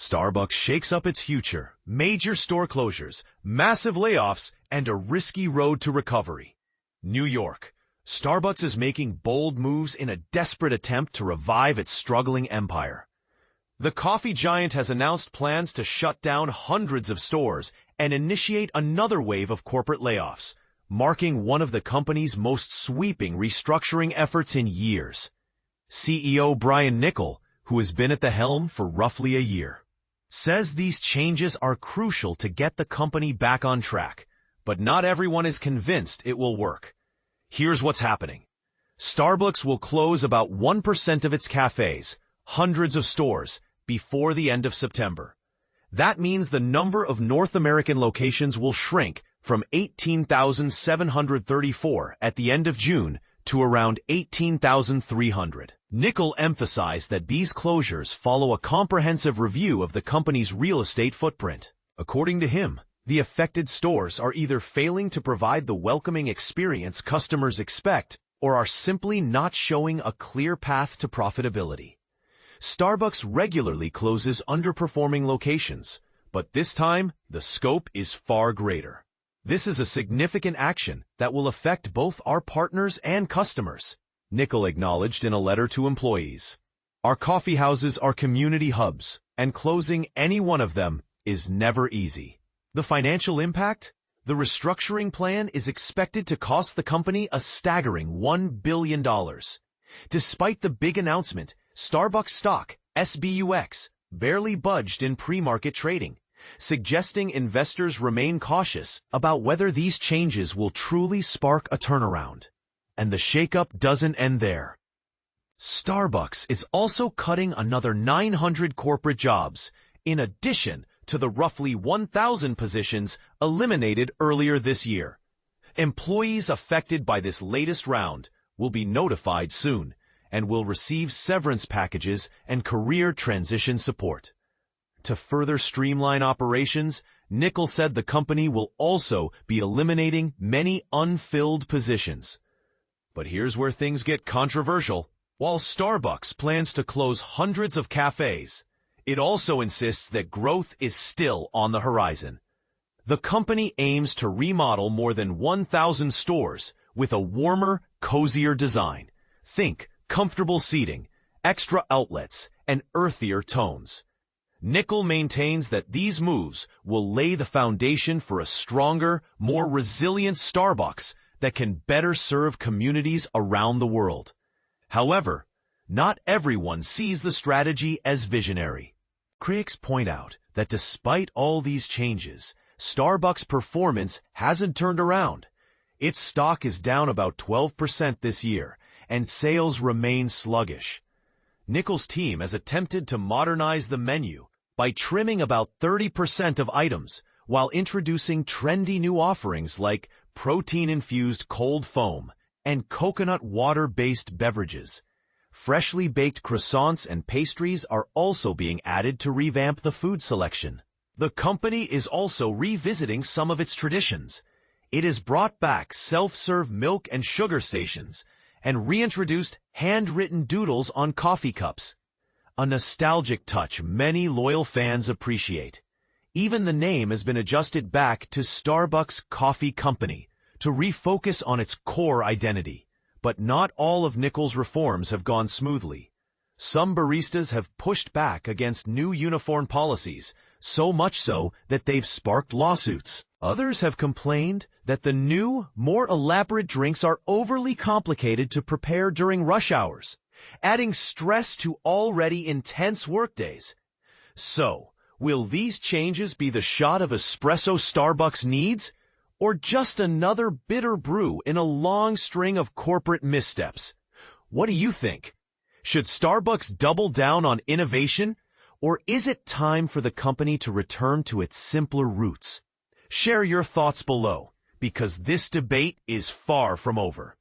Starbucks shakes up its future, major store closures, massive layoffs, and a risky road to recovery. New York. Starbucks is making bold moves in a desperate attempt to revive its struggling empire. The coffee giant has announced plans to shut down hundreds of stores and initiate another wave of corporate layoffs, marking one of the company's most sweeping restructuring efforts in years. CEO Brian Niccol, who has been at the helm for roughly a year, says these changes are crucial to get the company back on track, but not everyone is convinced it will work. Here's what's happening. Starbucks will close about 1% of its cafes, hundreds of stores, before the end of September. That means the number of North American locations will shrink from 18,734 at the end of June to around 18,300. Niccol emphasized that these closures follow a comprehensive review of the company's real estate footprint. According to him, the affected stores are either failing to provide the welcoming experience customers expect or are simply not showing a clear path to profitability. Starbucks regularly closes underperforming locations, but this time the scope is far greater. This is a significant action that will affect both our partners and customers, Niccol acknowledged in a letter to employees. Our coffee houses are community hubs, and closing any one of them is never easy. The financial impact? The restructuring plan is expected to cost the company a staggering $1 billion. Despite the big announcement, Starbucks stock, SBUX, barely budged in pre-market trading, suggesting investors remain cautious about whether these changes will truly spark a turnaround. And the shakeup doesn't end there. Starbucks is also cutting another 900 corporate jobs, in addition to the roughly 1,000 positions eliminated earlier this year. Employees affected by this latest round will be notified soon and will receive severance packages and career transition support. To further streamline operations, Niccol said the company will also be eliminating many unfilled positions. But here's where things get controversial. While Starbucks plans to close hundreds of cafes, it also insists that growth is still on the horizon. The company aims to remodel more than 1,000 stores with a warmer, cozier design. Think comfortable seating, extra outlets, and earthier tones. Niccol maintains that these moves will lay the foundation for a stronger, more resilient Starbucks that can better serve communities around the world. However, not everyone sees the strategy as visionary. Critics point out that despite all these changes, Starbucks' performance hasn't turned around. Its stock is down about 12% this year, and sales remain sluggish. Niccol's team has attempted to modernize the menu by trimming about 30% of items while introducing trendy new offerings like protein-infused cold foam and coconut water-based beverages. Freshly baked croissants and pastries are also being added to revamp the food selection. The company is also revisiting some of its traditions. It has brought back self-serve milk and sugar stations and reintroduced handwritten doodles on coffee cups, a nostalgic touch many loyal fans appreciate. Even the name has been adjusted back to Starbucks Coffee Company to refocus on its core identity. But not all of Niccol's reforms have gone smoothly. Some baristas have pushed back against new uniform policies, so much so that they've sparked lawsuits. Others have complained that the new, more elaborate drinks are overly complicated to prepare during rush hours, adding stress to already intense workdays. So, will these changes be the shot of espresso Starbucks needs, or just another bitter brew in a long string of corporate missteps? What do you think? Should Starbucks double down on innovation, or is it time for the company to return to its simpler roots? Share your thoughts below, because this debate is far from over.